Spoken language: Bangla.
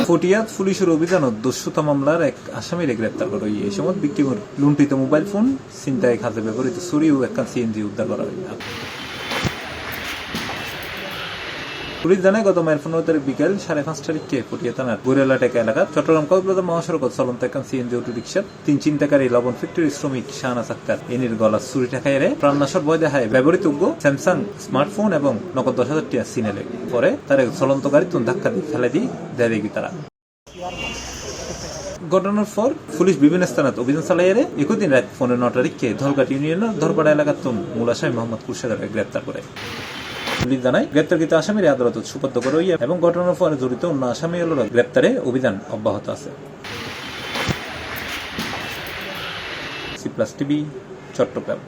ফটিয়াত পুলিশের অভিযানত দস্যুতা মামলার এক আসামির গ্রেপ্তার করা হয়। এই সময় বিক্রিমর লুণ্ঠিত মোবাইল ফোন ছিনতাই কাজে ব্যবহৃত ছুরি ও এক সিএনজি উদ্ধার করা হয়। পুলিশ জানায় গত 15 তারিখ বিকেল 5:30টার দিকে ফটিয়া থানার বৈরালা টেকা এলাকা চট্টগ্রাম কক্সবাজার মহাসড়কত চলন্ত এক সিএনজি অটো রিক্সা 3 ছিনতাইকারী লবণ ফ্যাক্টরি শ্রমিক শাহনাজ আক্তার এনির গলা ছুরি ঠেকাইরে প্রাণনাশক ভয় দেখায় ব্যবহৃত স্যামসাং স্মার্টফোন এবং নগদ 10,000 টাকা সিনেলে পরে তার চলন্ত গাড়ি ধাক্কা দিয়ে ফেলে দিয়ে দেয় দেখি তারা। ঘটনার পর পুলিশ বিভিন্ন স্থানত অভিযান চালাইয়ে একই দিন রাত 9:15টার দিকে ধলঘাট ইউনিয়নের ধরপাড়া এলাকার মূল আসামি মোহাম্মদ কুরশেদকে গ্রেপ্তার করে। পুলিশ জানায় গ্রেপ্তারকৃত আসামির আদালতে সুপর্দ করা হইয়া এবং ঘটনার পরে জড়িত অন্য আসামি গ্রেপ্তারে অভিযান অব্যাহত আছে। C+ TV, Chittagong.